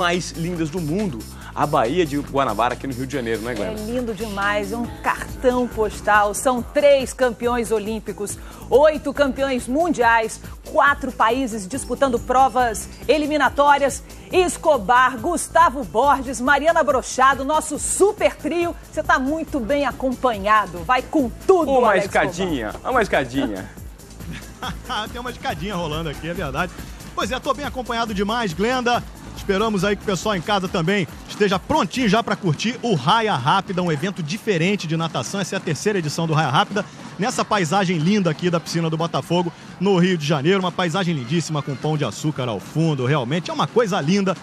mais lindas do mundo, a Baía de Guanabara aqui no Rio de Janeiro, não é, Glenda? É lindo demais, é um cartão postal. São 3 campeões olímpicos, 8 campeões mundiais, 4 países disputando provas eliminatórias. Escobar, Gustavo Borges, Mariana Brochado, nosso super trio. Você está muito bem acompanhado, vai com tudo, Uma Alex escadinha, Escobar. uma escadinha. Tem uma escadinha rolando aqui, é verdade. Pois é, tô bem acompanhado demais, Glenda. Esperamos aí que o pessoal em casa também esteja prontinho já para curtir o Raia Rápida, um evento diferente de natação. Essa é a 3ª edição do Raia Rápida, nessa paisagem linda aqui da piscina do Botafogo, no Rio de Janeiro. Uma paisagem lindíssima com pão de açúcar ao fundo, realmente é uma coisa linda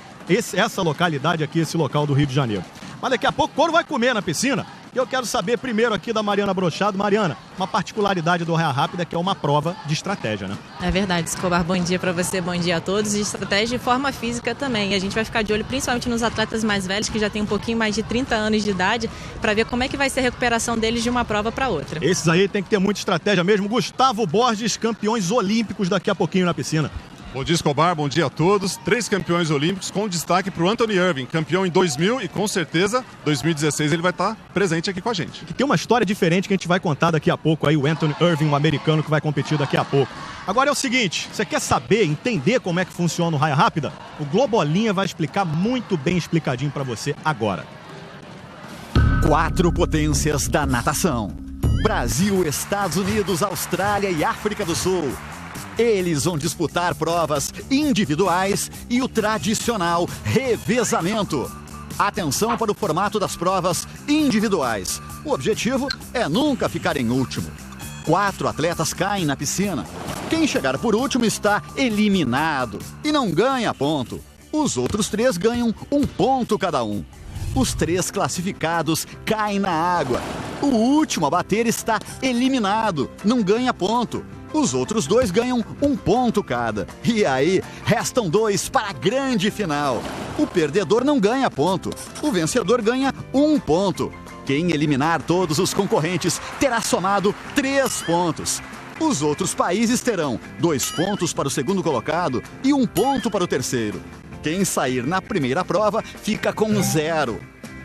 essa localidade aqui, esse local do Rio de Janeiro. Mas daqui a pouco o couro vai comer na piscina. E eu quero saber primeiro aqui da Mariana Brochado. Mariana, uma particularidade do Raia Rápida que é uma prova de estratégia, né? É verdade, Escobar. Bom dia para você, bom dia a todos. E estratégia de forma física também. E a gente vai ficar de olho principalmente nos atletas mais velhos, que já têm um pouquinho mais de 30 anos de idade, para ver como é que vai ser a recuperação deles de uma prova para outra. Esses aí tem que ter muita estratégia mesmo. Gustavo Borges, campeões olímpicos daqui a pouquinho na piscina. Bom dia, Escobar, bom dia a todos. 3 campeões olímpicos com destaque para o Anthony Irving, campeão em 2000 e com certeza 2016 ele vai estar presente aqui com a gente. Tem uma história diferente que a gente vai contar daqui a pouco aí, o Anthony Irving, um americano que vai competir daqui a pouco. Agora é o seguinte, você quer saber, entender como é que funciona o Raia Rápida? O Globolinha vai explicar muito bem explicadinho para você agora. 4 potências da natação: Brasil, Estados Unidos, Austrália e África do Sul. Eles vão disputar provas individuais e o tradicional revezamento. Atenção para o formato das provas individuais. O objetivo é nunca ficar em último. 4 atletas caem na piscina. Quem chegar por último está eliminado e não ganha ponto. Os outros 3 ganham 1 ponto cada um. Os 3 classificados caem na água. O último a bater está eliminado, não ganha ponto. Os outros 2 ganham 1 ponto cada. E aí, restam 2 para a grande final. O perdedor não ganha ponto. O vencedor ganha 1 ponto. Quem eliminar todos os concorrentes terá somado 3 pontos. Os outros países terão 2 pontos para o segundo colocado e 1 ponto para o terceiro. Quem sair na primeira prova fica com 0.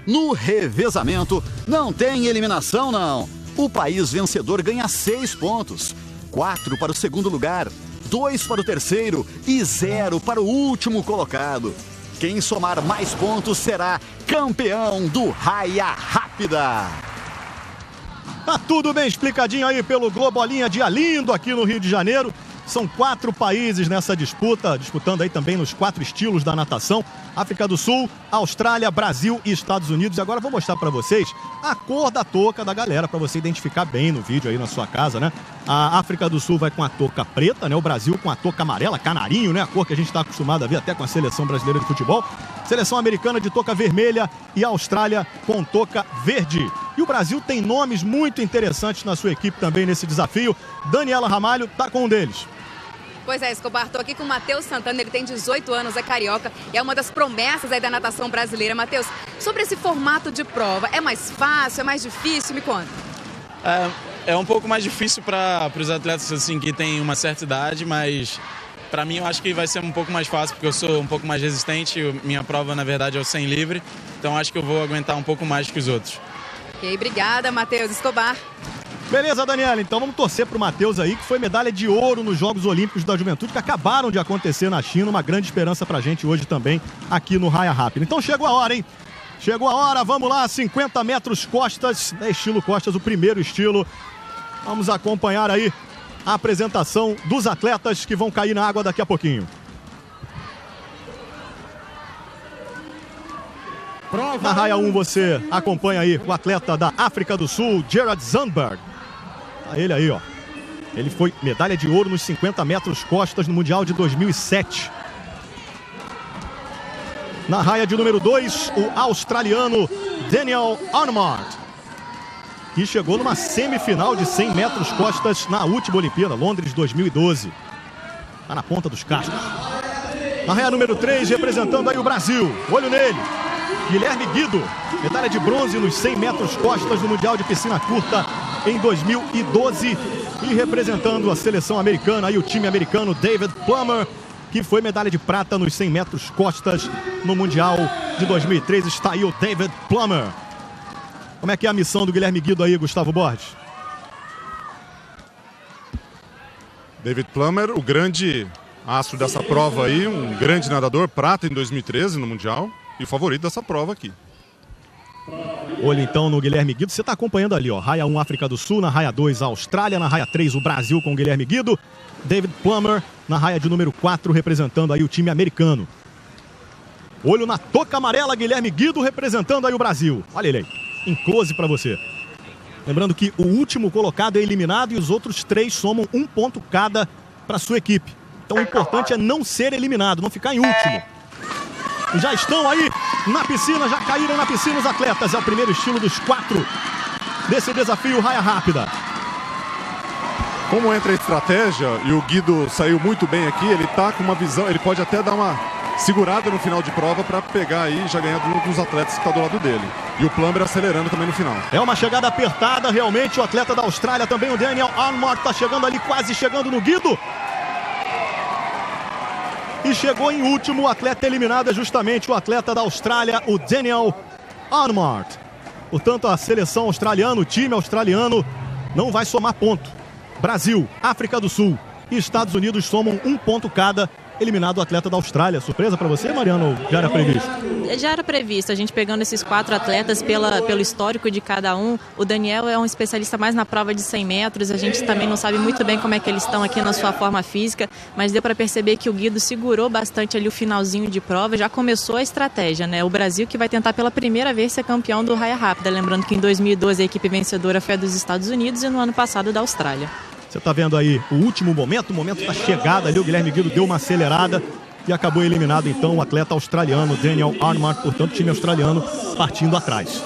No revezamento, não tem eliminação, não. O país vencedor ganha 6 pontos. 4 para o segundo lugar, 2 para o terceiro e 0 para o último colocado. Quem somar mais pontos será campeão do Raia Rápida. Tá tudo bem explicadinho aí pelo Globolinha, dia lindo aqui no Rio de Janeiro. São 4 países nessa disputa, disputando aí também nos 4 estilos da natação: África do Sul, Austrália, Brasil e Estados Unidos. E agora eu vou mostrar pra vocês a cor da touca da galera, pra você identificar bem no vídeo aí na sua casa, né? A África do Sul vai com a touca preta, né? O Brasil com a touca amarela, canarinho, né? A cor que a gente tá acostumado a ver até com a seleção brasileira de futebol. Seleção americana de touca vermelha e a Austrália com touca verde. E o Brasil tem nomes muito interessantes na sua equipe também nesse desafio. Daniela Ramalho tá com um deles. Pois é, Escobar, tô aqui com o Matheus Santana, ele tem 18 anos, é carioca e é uma das promessas aí da natação brasileira. Matheus, sobre esse formato de prova, é mais fácil, é mais difícil? Me conta. É um pouco mais difícil para os atletas assim, que têm uma certa idade, mas para mim eu acho que vai ser um pouco mais fácil, porque eu sou um pouco mais resistente. Minha prova, na verdade, é o 100 livre, então acho que eu vou aguentar um pouco mais que os outros. Ok, obrigada, Matheus. Escobar. Beleza, Daniela, então vamos torcer pro Matheus aí, que foi medalha de ouro nos Jogos Olímpicos da Juventude, que acabaram de acontecer na China. Uma grande esperança pra gente hoje também aqui no Raia Rápida. Então chegou a hora, hein? Chegou a hora, vamos lá, 50 metros costas, estilo costas, o primeiro estilo. Vamos acompanhar aí a apresentação dos atletas que vão cair na água daqui a pouquinho. Na raia 1 você acompanha aí o atleta da África do Sul, Gerard Zandberg. Ele aí, ó. Ele foi medalha de ouro nos 50 metros costas no Mundial de 2007. Na raia de número 2, o australiano Daniel Arnott, que chegou numa semifinal de 100 metros costas na última Olimpíada, Londres 2012. Tá na ponta dos cascos. Na raia número 3, representando aí o Brasil. Olho nele. Guilherme Guido, medalha de bronze nos 100 metros costas no Mundial de Piscina Curta em 2012. E representando a seleção americana, aí o time americano, David Plummer, que foi medalha de prata nos 100 metros costas no Mundial de 2003. Está aí o David Plummer. Como é que é a missão do Guilherme Guido aí, Gustavo Borges? David Plummer, o grande astro dessa prova aí, um grande nadador, prata em 2013 no Mundial e o favorito dessa prova aqui. Olha então no Guilherme Guido, você está acompanhando ali, ó, raia 1 África do Sul, na raia 2 a Austrália, na raia 3 o Brasil com o Guilherme Guido, David Plummer na raia de número 4 representando aí o time americano. Olho na touca amarela, Guilherme Guido representando aí o Brasil. Olha ele aí, em close para você. Lembrando que o último colocado é eliminado e os outros 3 somam 1 ponto cada para sua equipe. Então o importante é não ser eliminado, não ficar em último. Já estão aí na piscina, já caíram na piscina os atletas. É o primeiro estilo dos 4 desse desafio raia rápida. Como entra a estratégia e o Guido saiu muito bem aqui, ele tá com uma visão, ele pode até dar uma segurada no final de prova para pegar aí e já ganhar dos atletas que está do lado dele. E o Plummer acelerando também no final. É uma chegada apertada realmente, o atleta da Austrália também, o Daniel Arnott, está chegando ali, quase chegando no Guido. E chegou em último, o atleta eliminado é justamente o atleta da Austrália, o Daniel Arnott. Portanto, a seleção australiana, o time australiano, não vai somar ponto. Brasil, África do Sul e Estados Unidos somam 1 ponto cada, eliminado o atleta da Austrália. Surpresa para você, Mariano? Já era previsto? Já era previsto, a gente pegando esses 4 atletas pelo histórico de cada um. O Daniel é um especialista mais na prova de 100 metros, a gente também não sabe muito bem como é que eles estão aqui na sua forma física, mas deu para perceber que o Guido segurou bastante ali o finalzinho de prova, já começou a estratégia, né? O Brasil que vai tentar pela primeira vez ser campeão do raia rápida, lembrando que em 2012 a equipe vencedora foi a dos Estados Unidos e no ano passado da Austrália. Você está vendo aí o último momento, o momento da chegada ali, o Guilherme Guido deu uma acelerada e acabou eliminado então o atleta australiano Daniel Arnott, portanto o time australiano partindo atrás.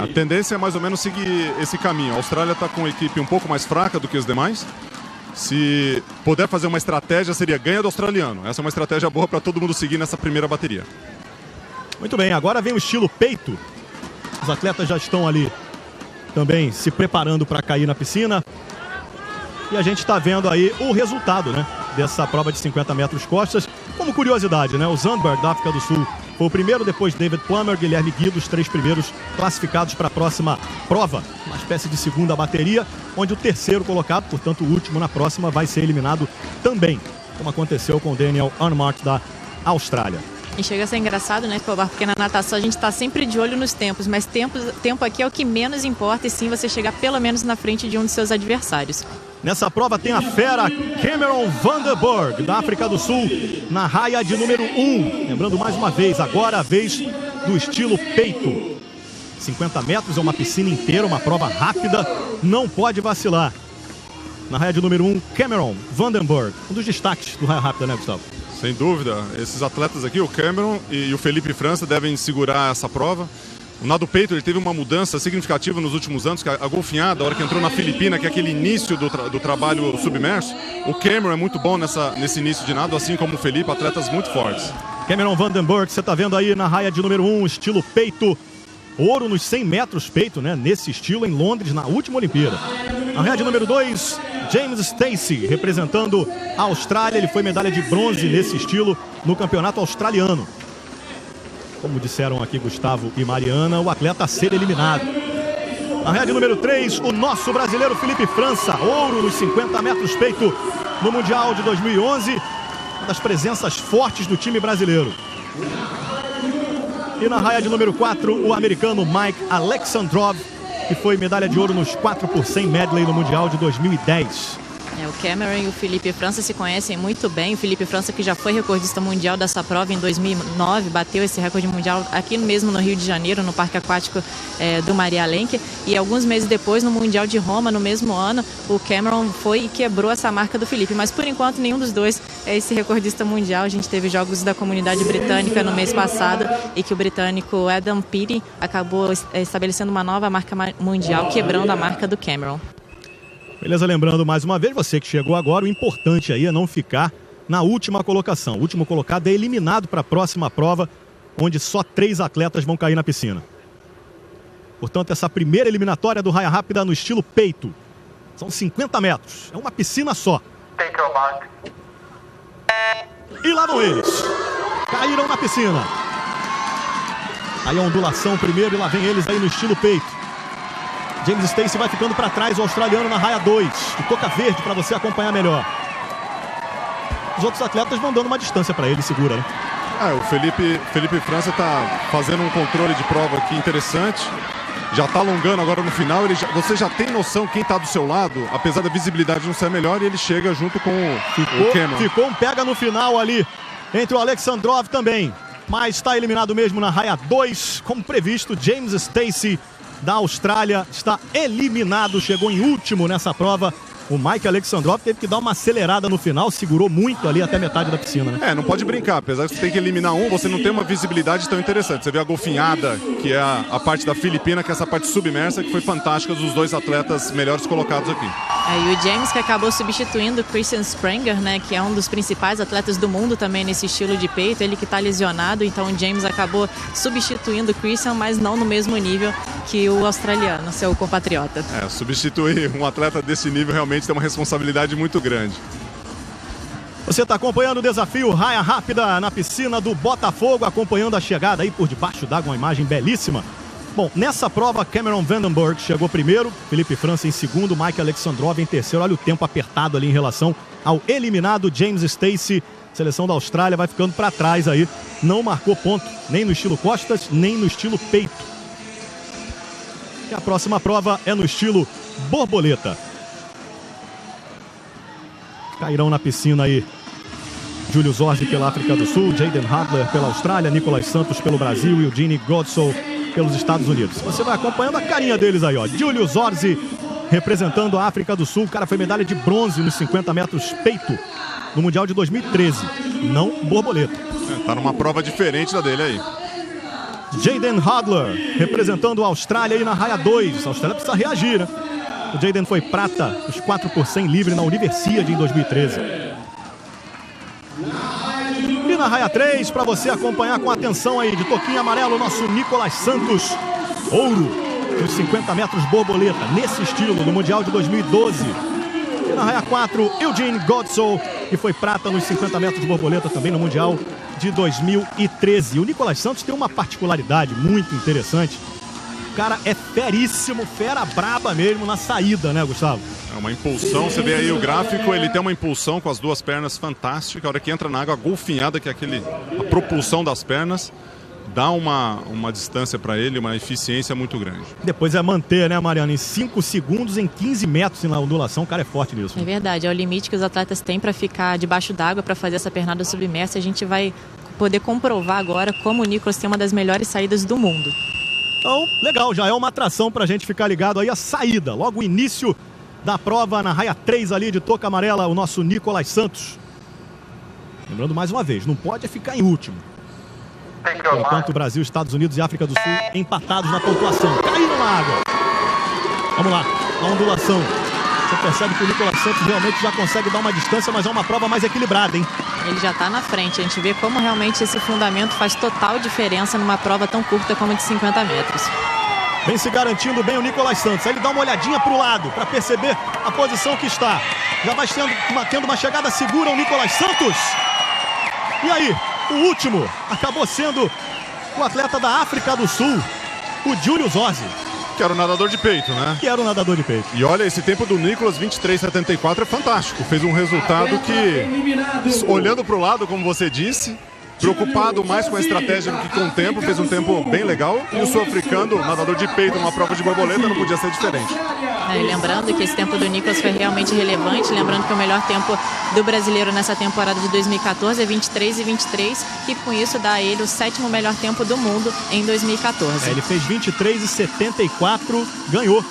A tendência é mais ou menos seguir esse caminho. A Austrália está com uma equipe um pouco mais fraca do que os demais. Se puder fazer uma estratégia, seria ganha do australiano. Essa é uma estratégia boa para todo mundo seguir nessa primeira bateria. Muito bem, agora vem o estilo peito. Os atletas já estão ali também se preparando para cair na piscina. E a gente está vendo aí o resultado, né, dessa prova de 50 metros costas. Como curiosidade, né, o Zandberg da África do Sul foi o primeiro, depois David Plummer, Guilherme Guido, os 3 primeiros classificados para a próxima prova. Uma espécie de segunda bateria, onde o terceiro colocado, portanto o último na próxima, vai ser eliminado também, como aconteceu com o Daniel Arnott da Austrália. E chega a ser engraçado, né, Escobar? Porque na natação a gente está sempre de olho nos tempos, mas tempo aqui é o que menos importa, e sim você chegar pelo menos na frente de um dos seus adversários. Nessa prova tem a fera Cameron Vandenberg, da África do Sul, na raia de número 1. Lembrando mais uma vez, agora a vez do estilo peito. 50 metros é uma piscina inteira, uma prova rápida, não pode vacilar. Na raia de número 1, Cameron Vandenberg, um dos destaques do raia rápida, né, Gustavo? Sem dúvida, esses atletas aqui, o Cameron e o Felipe França, devem segurar essa prova. O nado peito ele teve uma mudança significativa nos últimos anos, que a golfinhada, a hora que entrou na Filipina, que é aquele início do trabalho submerso, o Cameron é muito bom nesse início de nado, assim como o Felipe, atletas muito fortes. Cameron Vandenberg, você está vendo aí na raia de número 1, estilo peito. Ouro nos 100 metros peito, né? Nesse estilo em Londres, na última Olimpíada. Na raia de número 2, James Stacey, representando a Austrália. Ele foi medalha de bronze nesse estilo no campeonato australiano. Como disseram aqui Gustavo e Mariana, o atleta a ser eliminado. Na raia de número 3, o nosso brasileiro Felipe França. Ouro nos 50 metros peito no Mundial de 2011. Uma das presenças fortes do time brasileiro. E na raia de número 4, o americano Mike Alexandrov, que foi medalha de ouro nos 4x100 medley no Mundial de 2010. O Cameron e o Felipe França se conhecem muito bem. O Felipe França, que já foi recordista mundial dessa prova em 2009, bateu esse recorde mundial aqui mesmo no Rio de Janeiro, no Parque Aquático do Maria Lenk. E alguns meses depois, no Mundial de Roma, no mesmo ano, o Cameron foi e quebrou essa marca do Felipe. Mas, por enquanto, nenhum dos dois é esse recordista mundial. A gente teve jogos da comunidade britânica no mês passado e que o britânico Adam Peaty acabou estabelecendo uma nova marca mundial, quebrando a marca do Cameron. Beleza, lembrando mais uma vez, você que chegou agora, o importante aí é não ficar na última colocação. O último colocado é eliminado para a próxima prova, onde só 3 atletas vão cair na piscina. Portanto, essa primeira eliminatória do raia rápida no estilo peito. São 50 metros, é uma piscina só. E lá vão eles. Caíram na piscina. Aí a ondulação primeiro e lá vem eles aí no estilo peito. James Stacey vai ficando para trás, o australiano na raia 2. O toca verde para você acompanhar melhor. Os outros atletas vão dando uma distância para ele, segura, né? O Felipe França está fazendo um controle de prova aqui interessante. Já está alongando agora no final. Você já tem noção quem está do seu lado, apesar da visibilidade não ser melhor, e ele chega junto com o Cameron. Ficou um pega no final ali entre o Alexandrov também. Mas está eliminado mesmo na raia 2, como previsto. James Stacey da Austrália está eliminado, chegou em último nessa prova. O Mike Alexandrov teve que dar uma acelerada no final, segurou muito ali até metade da piscina, né? Não pode brincar, apesar de você ter que eliminar um, você não tem uma visibilidade tão interessante. Você vê a golfinhada, que é a parte da Filipina, que é essa parte submersa, que foi fantástica dos dois atletas melhores colocados aqui. E o James, que acabou substituindo o Christian Sprenger, né, que é um dos principais atletas do mundo também nesse estilo de peito, ele que está lesionado, então o James acabou substituindo o Christian, mas não no mesmo nível que o australiano, seu compatriota. Substituir um atleta desse nível realmente tem uma responsabilidade muito grande. Você está acompanhando o desafio raia rápida na piscina do Botafogo, acompanhando a chegada aí por debaixo d'água, uma imagem belíssima. Bom, nessa prova, Cameron Vandenberg chegou primeiro, Felipe França em segundo, Mike Alexandrov em terceiro. Olha o tempo apertado ali em relação ao eliminado James Stacey. Seleção da Austrália vai ficando para trás aí. Não marcou ponto, nem no estilo costas, nem no estilo peito. E a próxima prova é no estilo borboleta. Cairão na piscina aí Júlio Zorzi pela África do Sul, Jaden Hadler pela Austrália, Nicolas Santos pelo Brasil e o Eugene Godsoe pelos Estados Unidos. Você vai acompanhando a carinha deles aí, ó. Júlio Zorzi representando a África do Sul. O cara foi medalha de bronze nos 50 metros peito no Mundial de 2013. Não borboleta. Tá numa prova diferente da dele aí. Jaden Hadler representando a Austrália aí na raia 2. A Austrália precisa reagir, né? O Jaden foi prata nos 4 por 100 livre na Universiade em 2013. E na raia 3, para você acompanhar com atenção aí, de toquinho amarelo, nosso Nicolas Santos. Ouro nos 50 metros borboleta, nesse estilo, do Mundial de 2012. E na raia 4, Eugene Godsoe, que foi prata nos 50 metros borboleta também no Mundial de 2013. O Nicolas Santos tem uma particularidade muito interessante. O cara é feríssimo, fera braba mesmo na saída, né, Gustavo? É uma impulsão, você vê aí o gráfico, ele tem uma impulsão com as duas pernas fantástica. A hora que entra na água, a golfinhada, que é a propulsão das pernas, dá uma distância para ele, uma eficiência muito grande. Depois é manter, né, Mariana, em 5 segundos, em 15 metros na ondulação, o cara é forte nisso. É verdade, é o limite que os atletas têm para ficar debaixo d'água, para fazer essa pernada submersa. A gente vai poder comprovar agora como o Nicolas tem uma das melhores saídas do mundo. Então, legal, já é uma atração pra gente ficar ligado aí a saída. Logo o início da prova na raia 3 ali de touca amarela, o nosso Nicolas Santos. Lembrando mais uma vez, não pode ficar em último. Enquanto o Brasil, Estados Unidos e África do Sul empatados na pontuação. Caíram na água. Vamos lá, a ondulação. Você percebe que o Nicolas Santos realmente já consegue dar uma distância, mas é uma prova mais equilibrada, hein? Ele já está na frente. A gente vê como realmente esse fundamento faz total diferença numa prova tão curta como de 50 metros. Vem se garantindo bem o Nicolas Santos. Aí ele dá uma olhadinha para o lado para perceber a posição que está. Já vai tendo uma chegada segura o Nicolas Santos. E aí, o último acabou sendo o atleta da África do Sul, o Júlio Zorzi. Que era o nadador de peito, né? Que era o nadador de peito. E olha, esse tempo do Nicolas, 23,74, é fantástico. Fez um resultado que, olhando para o lado, como você disse, preocupado mais com a estratégia do que com o tempo, fez um tempo bem legal. E o sul-africano, nadador de peito, numa prova de borboleta, não podia ser diferente. Lembrando que esse tempo do Nicolas foi realmente relevante, lembrando que o melhor tempo do brasileiro nessa temporada de 2014 é 23,23, e com isso dá a ele o 7º melhor tempo do mundo em 2014. Ele fez 23,74, ganhou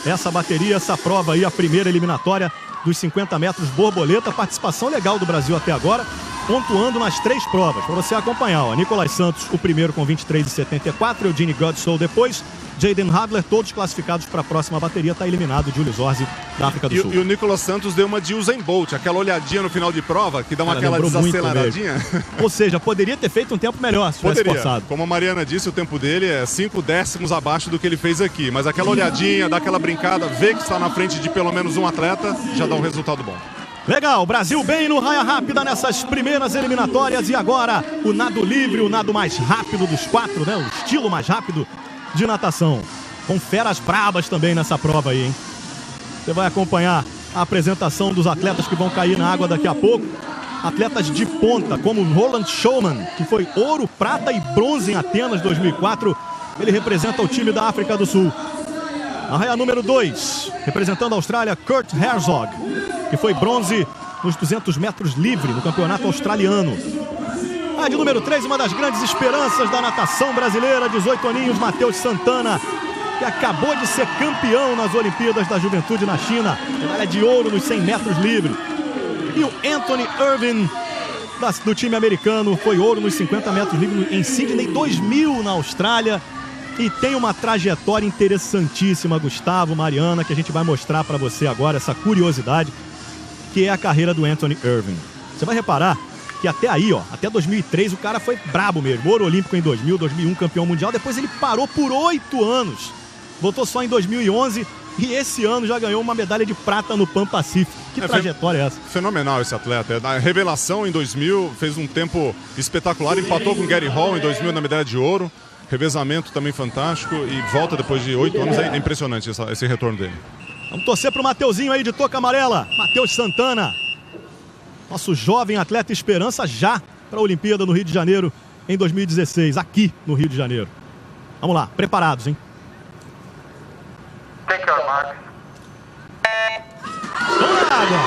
essa bateria, essa prova aí, a primeira eliminatória dos 50 metros borboleta. Participação legal do Brasil até agora, pontuando nas 3 provas, para você acompanhar. Ó, Nicolas Santos, o primeiro com 23,74, Eugene Godsoe depois, Jaden Hadler, todos classificados para a próxima bateria. Está eliminado o Júlio Zorzi da África do Sul. E o Nicolas Santos deu uma de Usain Bolt, aquela olhadinha no final de prova, que dá aquela desaceleradinha. Ou seja, poderia ter feito um tempo melhor se tivesse forçado. Como a Mariana disse, o tempo dele é 5 décimos abaixo do que ele fez aqui. Mas aquela olhadinha, dá aquela brincada, vê que está na frente de pelo menos um atleta, já dá um resultado bom. Legal, Brasil bem no raia rápida nessas primeiras eliminatórias. E agora o nado livre, o nado mais rápido dos 4, né? O estilo mais rápido de natação. Com feras brabas também nessa prova aí, hein? Você vai acompanhar a apresentação dos atletas que vão cair na água daqui a pouco. Atletas de ponta, como Roland Schoeman, que foi ouro, prata e bronze em Atenas 2004. Ele representa o time da África do Sul. Na raia número 2, representando a Austrália, Kurt Herzog, que foi bronze nos 200 metros livre no campeonato australiano. A de número 3, uma das grandes esperanças da natação brasileira, 18 aninhos, Matheus Santana, que acabou de ser campeão nas Olimpíadas da Juventude na China. Medalha de ouro nos 100 metros livre. E o Anthony Irving, do time americano, foi ouro nos 50 metros livre em Sydney 2000 na Austrália. E tem uma trajetória interessantíssima, Gustavo, Mariana, que a gente vai mostrar para você agora, essa curiosidade, que é a carreira do Anthony Irving. Você vai reparar que até aí, ó, até 2003, o cara foi brabo mesmo. Ouro olímpico em 2000, 2001, campeão mundial. Depois ele parou por 8 anos. Voltou só em 2011 e esse ano já ganhou uma medalha de prata no Pan Pacífico. Que trajetória é essa? Fenomenal esse atleta. A revelação em 2000, fez um tempo espetacular, empatou com Gary Hall em 2000 na medalha de ouro. Revezamento também fantástico e volta depois de 8 anos. É impressionante esse retorno dele. Vamos torcer pro Mateuzinho aí de touca amarela. Matheus Santana. Nosso jovem atleta esperança já para a Olimpíada no Rio de Janeiro em 2016. Aqui no Rio de Janeiro. Vamos lá, preparados, hein? Take your mark. Vamos na água.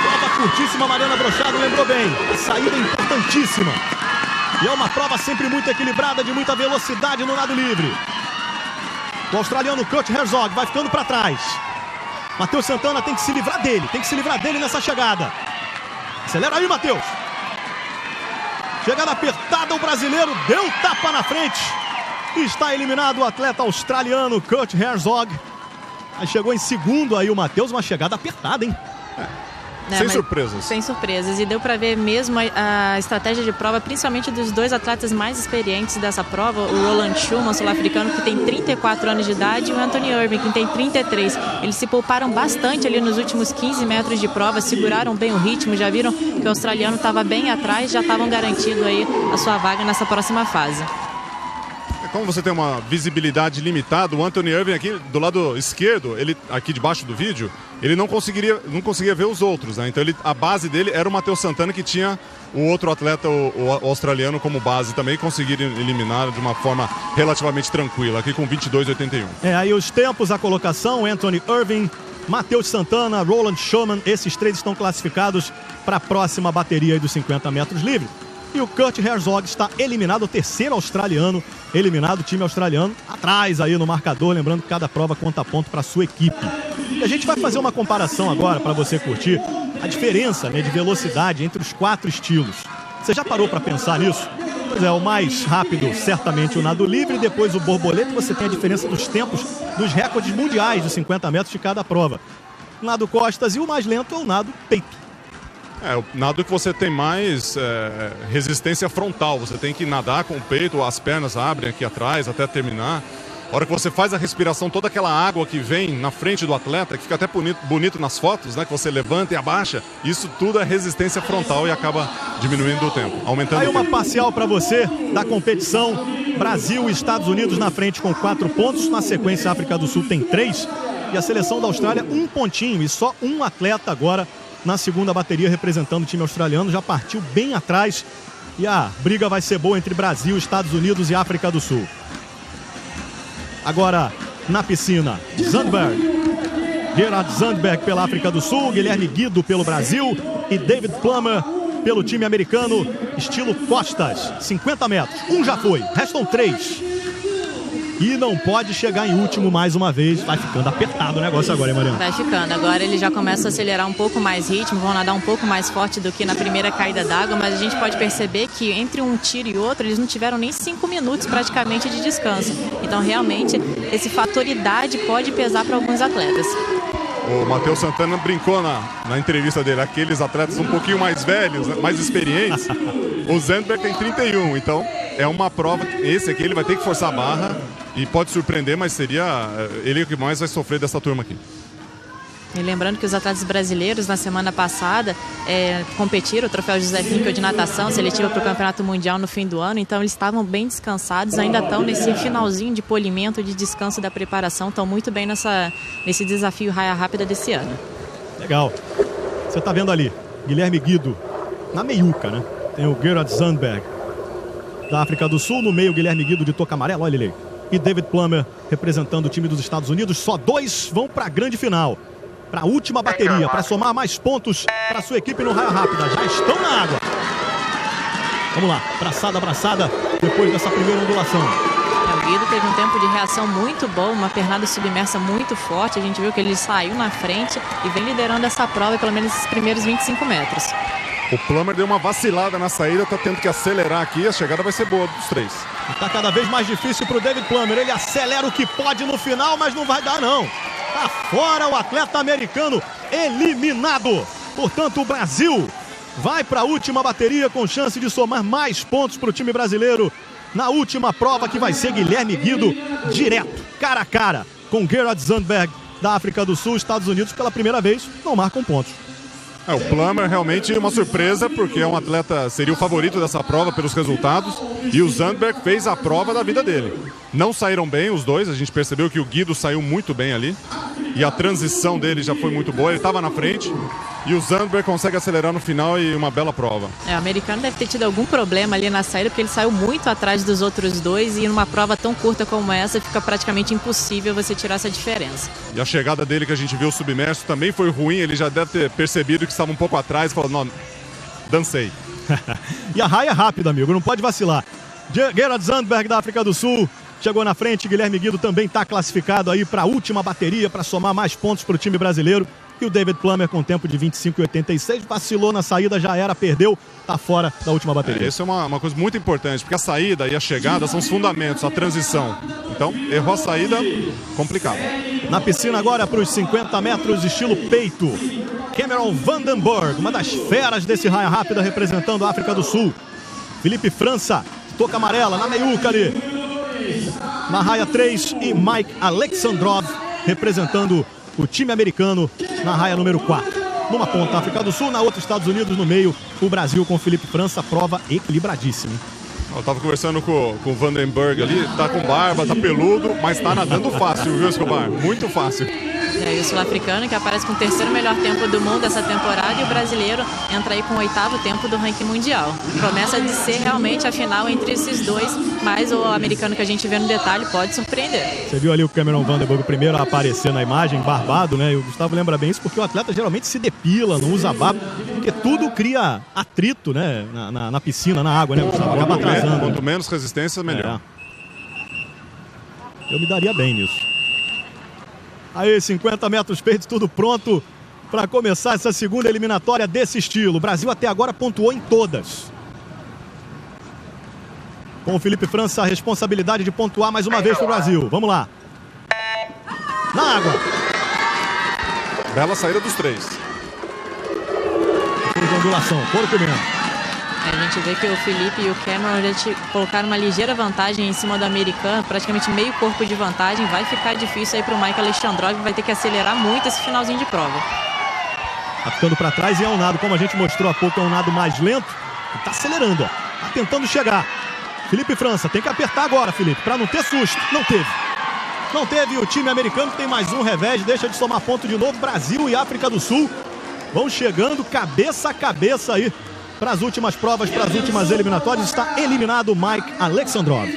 Prova curtíssima, Mariana Brochado lembrou bem. A saída importantíssima. E é uma prova sempre muito equilibrada, de muita velocidade no nado livre. O australiano Kurt Herzog vai ficando para trás. Matheus Santana tem que se livrar dele, nessa chegada. Acelera aí, Matheus. Chegada apertada, o brasileiro deu tapa na frente. E está eliminado o atleta australiano Kurt Herzog. Aí chegou em segundo aí o Matheus, uma chegada apertada, hein? Sem surpresas. Sem surpresas. E deu para ver mesmo a estratégia de prova, principalmente dos dois atletas mais experientes dessa prova, o Roland Schoeman, sul-africano, que tem 34 anos de idade, e o Anthony Irving, que tem 33. Eles se pouparam bastante ali nos últimos 15 metros de prova, seguraram bem o ritmo, já viram que o australiano estava bem atrás, já estavam garantindo aí a sua vaga nessa próxima fase. Como você tem uma visibilidade limitada, o Anthony Irving aqui do lado esquerdo, ele aqui debaixo do vídeo, ele não conseguia ver os outros, né? Então a base dele era o Matheus Santana, que tinha o outro atleta, o australiano, como base também, e conseguiram eliminar de uma forma relativamente tranquila, aqui com 22,81. Aí os tempos, a colocação, Anthony Irving, Matheus Santana, Roland Schoeman, esses três estão classificados para a próxima bateria aí dos 50 metros livre. E o Kurt Herzog está eliminado, o terceiro australiano eliminado, o time australiano atrás aí no marcador, lembrando que cada prova conta ponto para a sua equipe. E a gente vai fazer uma comparação agora para você curtir a diferença, né, de velocidade entre os 4 estilos. Você já parou para pensar nisso? Pois é, o mais rápido certamente o nado livre, depois o borboleta, você tem a diferença dos tempos dos recordes mundiais de 50 metros de cada prova. O nado costas e o mais lento é o nado peito. O nado que você tem mais resistência frontal, você tem que nadar com o peito, as pernas abrem aqui atrás até terminar. A hora que você faz a respiração, toda aquela água que vem na frente do atleta, que fica até bonito nas fotos, né? Que você levanta e abaixa, isso tudo é resistência frontal e acaba diminuindo o tempo, aumentando o tempo. Aí uma parcial para você da competição, Brasil e Estados Unidos na frente com 4 pontos, na sequência a África do Sul tem 3 e a seleção da Austrália 1 pontinho e só um atleta agora na segunda bateria representando o time australiano, já partiu bem atrás e a briga vai ser boa entre Brasil, Estados Unidos e África do Sul. Agora na piscina, Zandberg, Gerard Zandberg pela África do Sul, Guilherme Guido pelo Brasil e David Plummer pelo time americano, estilo costas, 50 metros, um já foi, restam 3. E não pode chegar em último mais uma vez. Vai ficando apertado o negócio agora, hein, Mariana? Vai ficando. Agora ele já começa a acelerar um pouco mais ritmo, vão nadar um pouco mais forte do que na primeira caída d'água, mas a gente pode perceber que entre um tiro e outro, eles não tiveram nem 5 minutos praticamente de descanso. Então, realmente, esse fator idade pode pesar para alguns atletas. O Matheus Santana brincou na entrevista dele, aqueles atletas um pouquinho mais velhos, mais experientes. O Zandberg tem 31, então é uma prova, esse aqui ele vai ter que forçar a barra e pode surpreender, mas seria ele que mais vai sofrer dessa turma aqui. E lembrando que os atletas brasileiros, na semana passada, competiram o Troféu José Finkel de natação, seletiva para o Campeonato Mundial no fim do ano, então eles estavam bem descansados, ainda estão nesse finalzinho de polimento, de descanso da preparação, estão muito bem nesse desafio raia rápida desse ano. Legal. Você está vendo ali, Guilherme Guido, na meiuca, né? Tem o Gerard Zandberg, da África do Sul, no meio Guilherme Guido de touca amarela, olha ele aí. E David Plummer representando o time dos Estados Unidos, só 2 vão para a grande final. Para a última bateria, para somar mais pontos para sua equipe no raia rápida. Já estão na água. Vamos lá, braçada, depois dessa primeira ondulação. O Guido teve um tempo de reação muito bom, uma pernada submersa muito forte. A gente viu que ele saiu na frente e vem liderando essa prova, pelo menos esses primeiros 25 metros. O Plummer deu uma vacilada na saída, tá tendo que acelerar aqui, a chegada vai ser boa dos 3. Está cada vez mais difícil para o David Plummer. Ele acelera o que pode no final, mas não vai dar não. Tá fora o atleta americano, eliminado. Portanto, o Brasil vai para a última bateria com chance de somar mais pontos para o time brasileiro na última prova, que vai ser Guilherme Guido direto, cara a cara, com Gerard Zandberg da África do Sul. Estados Unidos pela primeira vez não marcam pontos. O Plummer realmente uma surpresa, porque é um atleta, seria o favorito dessa prova pelos resultados, e o Zandberg fez a prova da vida dele. Não saíram bem os dois, a gente percebeu que o Guido saiu muito bem ali, e a transição dele já foi muito boa, ele estava na frente, e o Zandberg consegue acelerar no final e uma bela prova. O americano deve ter tido algum problema ali na saída, porque ele saiu muito atrás dos outros dois, e numa prova tão curta como essa, fica praticamente impossível você tirar essa diferença. E a chegada dele, que a gente viu submerso, também foi ruim, ele já deve ter percebido que estava um pouco atrás e falou, não, dancei. E a raia é rápida, amigo, não pode vacilar. Gerard Zandberg da África do Sul chegou na frente, Guilherme Guido também está classificado aí para a última bateria, para somar mais pontos para o time brasileiro. E o David Plummer com tempo de 25,86, vacilou na saída, já era, perdeu, tá fora da última bateria. Isso é uma coisa muito importante, porque a saída e a chegada são os fundamentos, a transição. Então, errou a saída, complicado. Na piscina agora para os 50 metros, estilo peito. Cameron Vandenberg, uma das feras desse raia rápida, representando a África do Sul. Felipe França, touca amarela, na meiuca ali. Na raia 3, e Mike Alexandrov, representando o time americano na raia número 4. Numa ponta, África do Sul, na outra, Estados Unidos, no meio, o Brasil com Felipe França, prova equilibradíssima. Eu tava conversando com o Vandenberg ali, tá com barba, tá peludo, mas tá nadando fácil, viu, Escobar? Muito fácil. E o sul-africano, que aparece com o 3º melhor tempo do mundo essa temporada, e o brasileiro entra aí com o 8º tempo do ranking mundial. Promessa de ser realmente a final entre esses dois, mas o americano que a gente vê no detalhe pode surpreender. Você viu ali o Cameron Vandenberg, o primeiro a aparecer na imagem, barbado, né? E o Gustavo lembra bem isso, porque o atleta geralmente se depila, não usa barba, porque tudo cria atrito, né? Na piscina, na água, né, Gustavo? Acaba atrasando. Quanto menos resistência, melhor. Eu me daria bem nisso. Aí, 50 metros feitos, tudo pronto para começar essa segunda eliminatória desse estilo. O Brasil até agora pontuou em todas. Com o Felipe França, a responsabilidade de pontuar mais uma vez para o Brasil. Vamos lá. Na água. Bela saída dos 3. Depois de ondulação, corpo mesmo. A gente vê que o Felipe e o Cameron já colocaram uma ligeira vantagem em cima do americano, praticamente meio corpo de vantagem. Vai ficar difícil aí para o Mike Alexandrov, vai ter que acelerar muito esse finalzinho de prova. Tá ficando para trás e é um nado, como a gente mostrou há pouco, é um nado mais lento. E tá acelerando, ó. Tá tentando chegar. Felipe França, tem que apertar agora, Felipe, para não ter susto. Não teve. Não teve, o time americano tem mais um revés, deixa de somar ponto de novo. Brasil e África do Sul vão chegando cabeça a cabeça aí para as últimas provas, para as últimas eliminatórias. Está eliminado o Mike Alexandrov.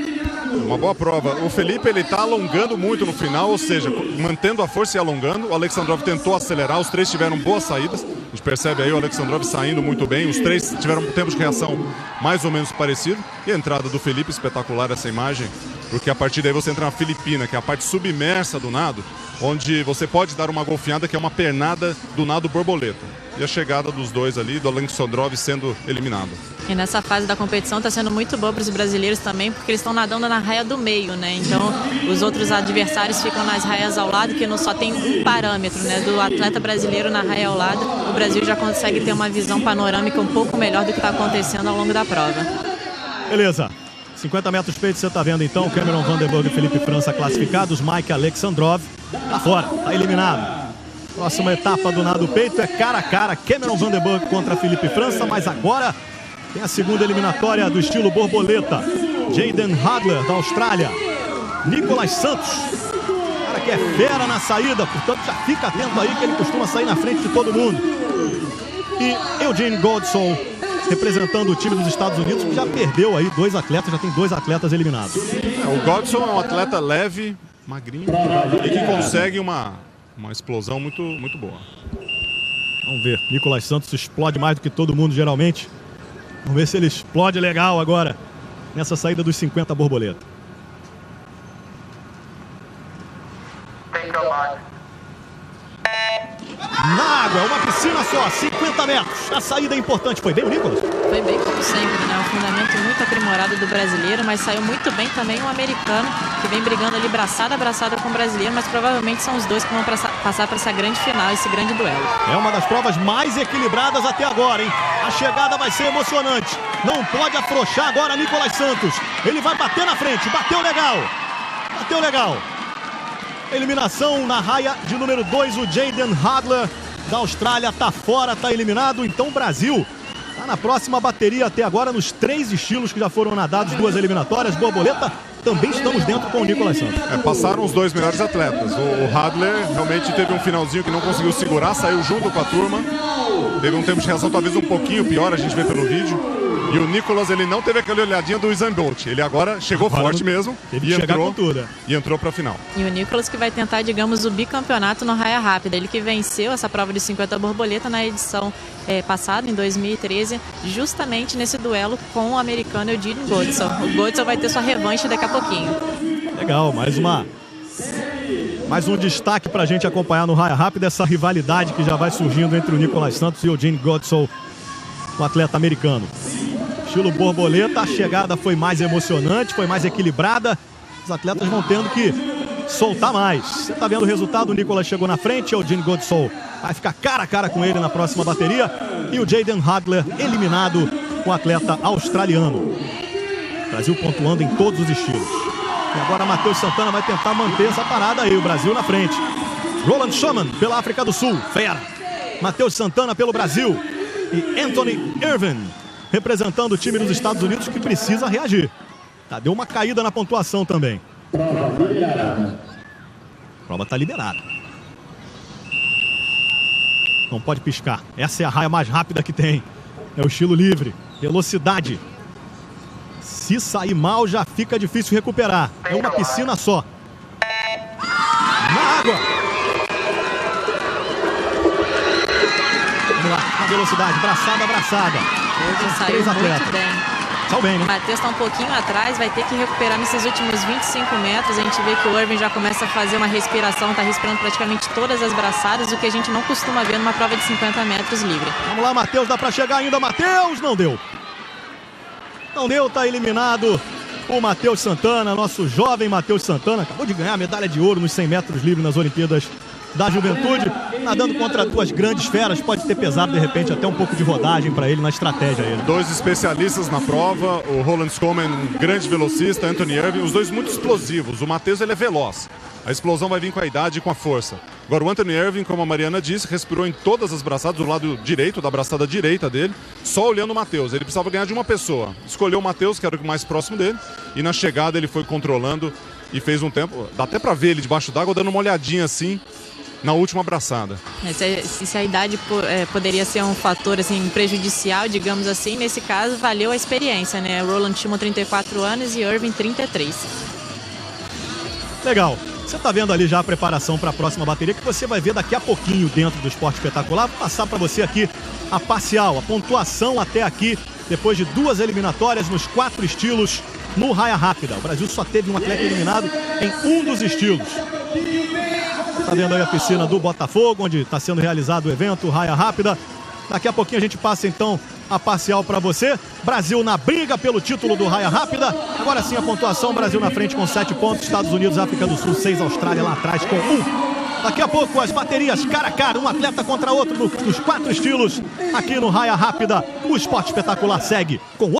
Uma boa prova. O Felipe, ele tá alongando muito no final, ou seja, mantendo a força e alongando. O Alexandrov tentou acelerar, os 3 tiveram boas saídas. A gente percebe aí o Alexandrov saindo muito bem. Os 3 tiveram um tempo de reação mais ou menos parecido. E a entrada do Felipe, espetacular essa imagem, porque a partir daí você entra na Filipina, que é a parte submersa do nado, onde você pode dar uma golfinhada, que é uma pernada do nado borboleta. E a chegada dos dois ali, do Alexandrov sendo eliminado. E nessa fase da competição está sendo muito boa para os brasileiros também, porque eles estão nadando na raia do meio, né? Então os outros adversários ficam nas raias ao lado, que não só tem um parâmetro, né? Do atleta brasileiro na raia ao lado, o Brasil já consegue ter uma visão panorâmica um pouco melhor do que está acontecendo ao longo da prova. Beleza. 50 metros feitos, você está vendo então, Cameron Vandenberg e Felipe França classificados, Mike Alexandrov tá fora, tá eliminado. Próxima etapa do nado peito é cara a cara, Cameron Vanderburg contra Felipe França, mas agora tem a segunda eliminatória do estilo borboleta. Jayden Hadler, da Austrália. Nicolas Santos, cara que é fera na saída, portanto já fica atento aí que ele costuma sair na frente de todo mundo. E Eugene Godsall, representando o time dos Estados Unidos, que já perdeu aí dois atletas, já tem 2 atletas eliminados. O Godsall é um atleta leve, magrinho, e que consegue uma explosão muito boa. Vamos ver, Nicolas Santos explode mais do que todo mundo geralmente. Vamos ver se ele explode legal agora, nessa saída dos 50 borboleta. Na água, uma piscina só, 50 metros. A saída é importante. Foi bem o Nicolas? Foi bem, como sempre, né? Um fundamento muito aprimorado do brasileiro, mas saiu muito bem também um americano, que vem brigando ali braçada a braçada com o brasileiro, mas provavelmente são os dois que vão passar para essa grande final, esse grande duelo. É uma das provas mais equilibradas até agora, hein? A chegada vai ser emocionante. Não pode afrouxar agora Nicolas Santos. Ele vai bater na frente, bateu legal. Bateu legal. Eliminação na raia de número 2, o Jayden Hadler da Austrália tá fora, tá eliminado. Então o Brasil tá na próxima bateria até agora nos 3 estilos que já foram nadados, 2 eliminatórias. Borboleta, também estamos dentro com o Nicolas Santos. Passaram os 2 melhores atletas. O Hadler realmente teve um finalzinho que não conseguiu segurar, saiu junto com a turma. Teve um tempo de reação talvez um pouquinho pior, a gente vê pelo vídeo. E o Nicolas, ele não teve aquela olhadinha do Usain Bolt. Ele agora chegou forte mesmo e entrou para a final. E o Nicolas que vai tentar, digamos, o bicampeonato no raia rápida. Ele que venceu essa prova de 50 borboleta na edição passada, em 2013, justamente nesse duelo com o americano Eugene Godsall. O Godsall vai ter sua revanche daqui a pouquinho. Legal, mais um destaque para a gente acompanhar no raia rápida, essa rivalidade que já vai surgindo entre o Nicolas Santos e o Eugene Godsall, o atleta americano. Estilo borboleta, a chegada foi mais emocionante, foi mais equilibrada. Os atletas vão tendo que soltar mais. Você está vendo o resultado, o Nicolas chegou na frente, o Eugene Godsall vai ficar cara a cara com ele na próxima bateria. E o Jayden Hadler eliminado, o atleta australiano. O Brasil pontuando em todos os estilos. E agora Matheus Santana vai tentar manter essa parada aí, o Brasil na frente. Roland Schumann pela África do Sul, fera. Matheus Santana pelo Brasil. E Anthony Irvin representando o time dos Estados Unidos, que precisa reagir. Deu uma caída na pontuação também. A prova está liberada. Não pode piscar. Essa é a raia mais rápida que tem. É o estilo livre. Velocidade. Se sair mal, já fica difícil recuperar. É uma piscina só. Na água. Vamos lá, a velocidade. Braçada, braçada. Saiu muito bem. Saiu bem, né? O Matheus está um pouquinho atrás, vai ter que recuperar nesses últimos 25 metros. A gente vê que o Irvin já começa a fazer uma respiração, está respirando praticamente todas as braçadas, o que a gente não costuma ver numa prova de 50 metros livre. Vamos lá, Matheus, dá para chegar ainda. Matheus, não deu. Não deu, tá eliminado o Matheus Santana, nosso jovem Matheus Santana. Acabou de ganhar a medalha de ouro nos 100 metros livre nas Olimpíadas da Juventude, nadando contra 2 grandes feras. Pode ter pesado, de repente, até um pouco de rodagem para ele na estratégia. 2 especialistas na prova, o Roland Schumann, um grande velocista, Anthony Irvin, os 2 muito explosivos. O Matheus, ele é veloz. A explosão vai vir com a idade e com a força. Agora, o Anthony Irvin, como a Mariana disse, respirou em todas as braçadas, do lado direito, da braçada direita dele, só olhando o Matheus. Ele precisava ganhar de uma pessoa. Escolheu o Matheus, que era o mais próximo dele, e na chegada ele foi controlando e fez um tempo. Dá até para ver ele debaixo d'água, dando uma olhadinha assim na última braçada. Se a idade poderia ser um fator assim, prejudicial, digamos assim, nesse caso valeu a experiência, né? Roland Schumann 34 anos e Irvin 33. Legal. Você está vendo ali já a preparação para a próxima bateria, que você vai ver daqui a pouquinho dentro do Esporte Espetacular. Vou passar para você aqui a parcial, a pontuação até aqui, depois de 2 eliminatórias nos 4 estilos no raia rápida. O Brasil só teve um atleta eliminado em um dos estilos. Está vendo aí a piscina do Botafogo, onde está sendo realizado o evento raia rápida. Daqui a pouquinho a gente passa então a parcial para você. Brasil na briga pelo título do raia rápida. Agora sim a pontuação, Brasil na frente com 7 pontos, Estados Unidos, África do Sul 6, Austrália lá atrás com 1. Daqui a pouco as baterias cara a cara, um atleta contra outro nos 4 estilos. Aqui no raia rápida, o Esporte Espetacular segue com